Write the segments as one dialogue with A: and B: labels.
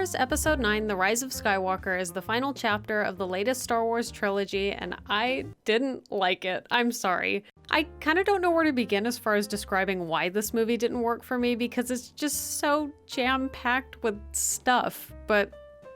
A: Wars Episode 9, The Rise of Skywalker, is the final chapter of the latest Star Wars trilogy, and I didn't like it. I'm sorry. I kind of don't know where to begin as far as describing why this movie didn't work for me because it's just so jam-packed with stuff, but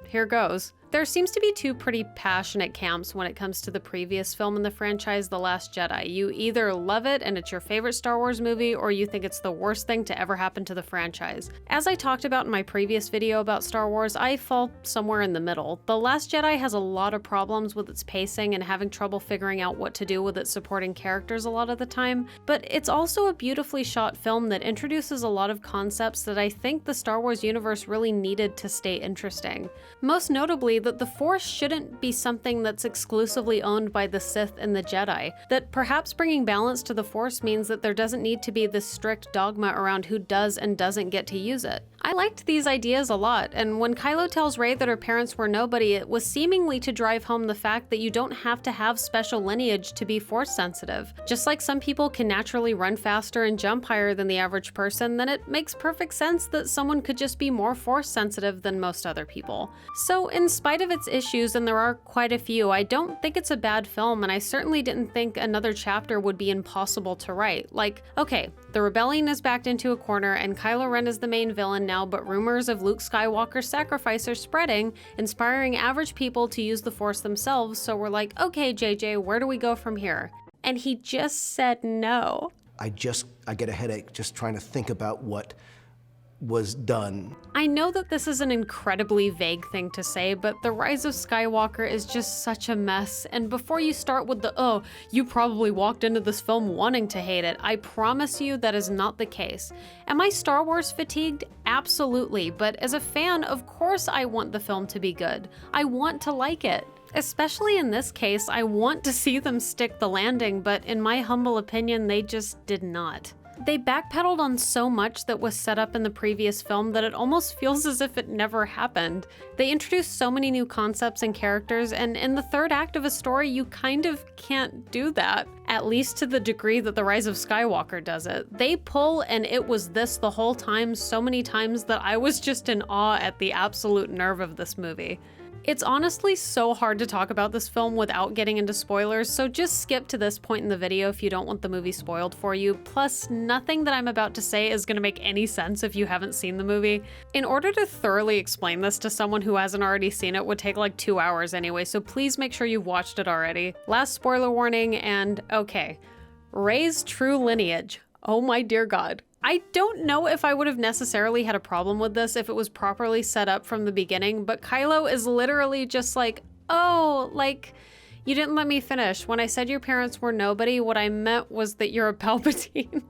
A: here goes. There seems to be two pretty passionate camps when it comes to the previous film in the franchise, The Last Jedi. You either love it and it's your favorite Star Wars movie, or you think it's the worst thing to ever happen to the franchise. As I talked about in my previous video about Star Wars, I fall somewhere in the middle. The Last Jedi has a lot of problems with its pacing and having trouble figuring out what to do with its supporting characters a lot of the time, but it's also a beautifully shot film that introduces a lot of concepts that I think the Star Wars universe really needed to stay interesting. Most notably, that the Force shouldn't be something that's exclusively owned by the Sith and the Jedi, that perhaps bringing balance to the Force means that there doesn't need to be this strict dogma around who does and doesn't get to use it. I liked these ideas a lot, and when Kylo tells Rey that her parents were nobody, it was seemingly to drive home the fact that you don't have to have special lineage to be Force sensitive. Just like some people can naturally run faster and jump higher than the average person, then it makes perfect sense that someone could just be more Force sensitive than most other people. So in spite of its issues, and there are quite a few, I don't think it's a bad film, and I certainly didn't think another chapter would be impossible to write. Like, okay, the rebellion is backed into a corner and Kylo Ren is the main villain now, but rumors of Luke Skywalker's sacrifice are spreading, inspiring average people to use the Force themselves, so we're like, okay, JJ, where do we go from here? And he just said no.
B: I get a headache just trying to think about what was done.
A: I know that this is an incredibly vague thing to say, but The Rise of Skywalker is just such a mess, and before you start with the, oh, you probably walked into this film wanting to hate it, I promise you that is not the case. Am I Star Wars fatigued? Absolutely, but as a fan, of course I want the film to be good. I want to like it. Especially in this case, I want to see them stick the landing, but in my humble opinion, they just did not. They backpedaled on so much that was set up in the previous film that it almost feels as if it never happened. They introduced so many new concepts and characters, and in the third act of a story, you kind of can't do that. At least to the degree that The Rise of Skywalker does it. They pull, and it was this the whole time so many times that I was just in awe at the absolute nerve of this movie. It's honestly so hard to talk about this film without getting into spoilers, so just skip to this point in the video if you don't want the movie spoiled for you. Plus, nothing that I'm about to say is going to make any sense if you haven't seen the movie. In order to thoroughly explain this to someone who hasn't already seen it would take like 2 hours anyway, so please make sure you've watched it already. Last spoiler warning, and okay, Rey's true lineage. Oh my dear God. I don't know if I would have necessarily had a problem with this if it was properly set up from the beginning, but Kylo is literally just like, oh, like, you didn't let me finish. When I said your parents were nobody, what I meant was that you're a Palpatine.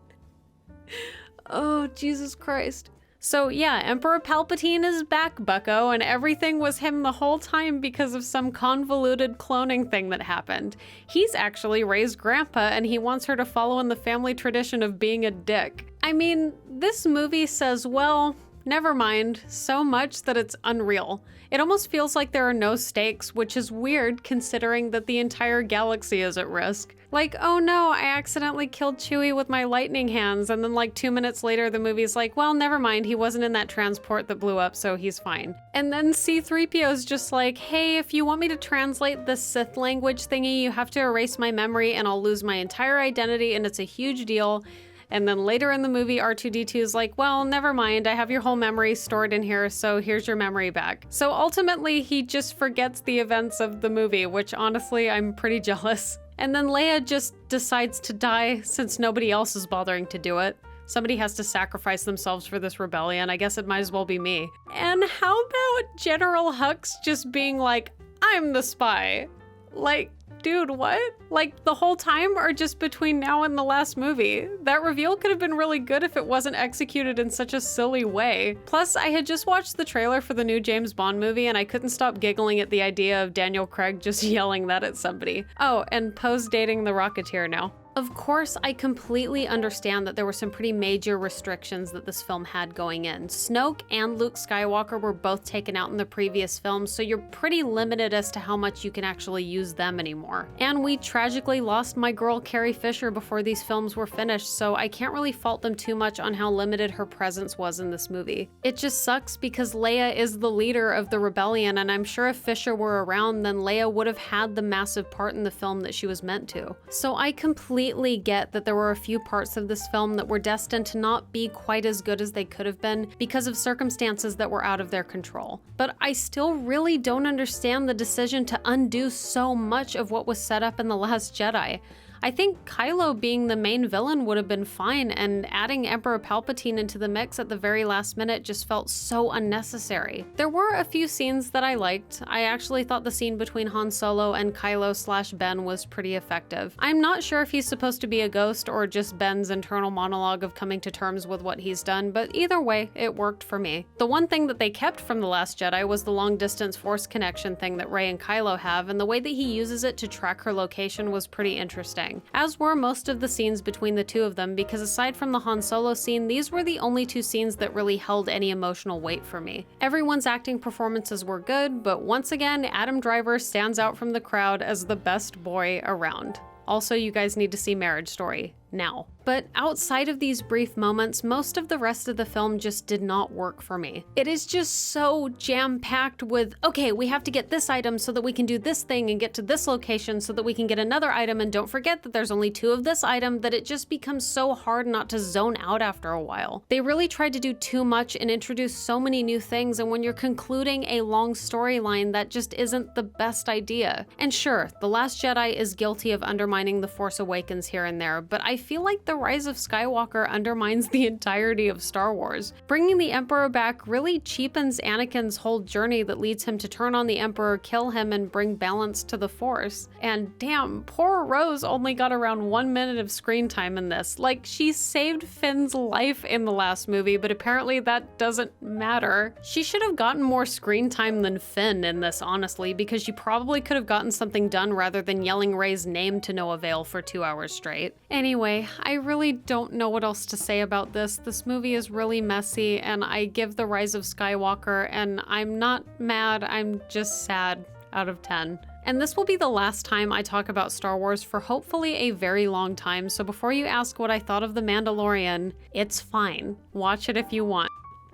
A: Oh, Jesus Christ. So yeah, Emperor Palpatine is back, bucko, and everything was him the whole time because of some convoluted cloning thing that happened. He's actually Rey's grandpa, and he wants her to follow in the family tradition of being a dick. I mean, this movie says, well, never mind, so much that it's unreal. It almost feels like there are no stakes, which is weird considering that the entire galaxy is at risk. Like, oh no, I accidentally killed Chewie with my lightning hands, and then like 2 minutes later the movie's like, well, never mind, he wasn't in that transport that blew up, so he's fine. And then C-3PO's just like, hey, if you want me to translate this Sith language thingy, you have to erase my memory and I'll lose my entire identity and it's a huge deal. And then later in the movie, R2-D2 is like, well, never mind, I have your whole memory stored in here, so here's your memory back. So ultimately, he just forgets the events of the movie, which honestly, I'm pretty jealous. And then Leia just decides to die since nobody else is bothering to do it. Somebody has to sacrifice themselves for this rebellion. I guess it might as well be me. And how about General Hux just being like, I'm the spy? Like, dude, what? Like the whole time or just between now and the last movie? That reveal could have been really good if it wasn't executed in such a silly way. Plus, I had just watched the trailer for the new James Bond movie and I couldn't stop giggling at the idea of Daniel Craig just yelling that at somebody. Oh, and Poe's dating the Rocketeer now. Of course, I completely understand that there were some pretty major restrictions that this film had going in. Snoke and Luke Skywalker were both taken out in the previous films, so you're pretty limited as to how much you can actually use them anymore. And we tragically lost my girl Carrie Fisher before these films were finished, so I can't really fault them too much on how limited her presence was in this movie. It just sucks because Leia is the leader of the rebellion, and I'm sure if Fisher were around, then Leia would have had the massive part in the film that she was meant to. So I completely get that there were a few parts of this film that were destined to not be quite as good as they could have been because of circumstances that were out of their control. But I still really don't understand the decision to undo so much of what was set up in The Last Jedi. I think Kylo being the main villain would have been fine, and adding Emperor Palpatine into the mix at the very last minute just felt so unnecessary. There were a few scenes that I liked. I actually thought the scene between Han Solo and Kylo/Ben was pretty effective. I'm not sure if he's supposed to be a ghost or just Ben's internal monologue of coming to terms with what he's done, but either way, it worked for me. The one thing that they kept from The Last Jedi was the long-distance force connection thing that Rey and Kylo have, and the way that he uses it to track her location was pretty interesting. As were most of the scenes between the two of them, because aside from the Han Solo scene, these were the only two scenes that really held any emotional weight for me. Everyone's acting performances were good, but once again, Adam Driver stands out from the crowd as the best boy around. Also, you guys need to see Marriage Story now. But outside of these brief moments, most of the rest of the film just did not work for me. It is just so jam-packed with, okay, we have to get this item so that we can do this thing and get to this location so that we can get another item, and don't forget that there's only 2 of this item, that it just becomes so hard not to zone out after a while. They really tried to do too much and introduce so many new things, and when you're concluding a long storyline, that just isn't the best idea. And sure, The Last Jedi is guilty of undermining The Force Awakens here and there, but I feel like The Rise of Skywalker undermines the entirety of Star Wars. Bringing the Emperor back really cheapens Anakin's whole journey that leads him to turn on the Emperor, kill him, and bring balance to the Force. And damn, poor Rose only got around 1 minute of screen time in this. Like, she saved Finn's life in the last movie, but apparently that doesn't matter. She should have gotten more screen time than Finn in this, honestly, because she probably could have gotten something done rather than yelling Rey's name to no avail for 2 hours straight. Anyway, I really don't know what else to say about this. This movie is really messy, and I give The Rise of Skywalker, and I'm not mad, I'm just sad, out of 10. And this will be the last time I talk about Star Wars for hopefully a very long time, so before you ask what I thought of The Mandalorian, it's fine. Watch it if you want.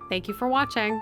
A: Thank you for watching.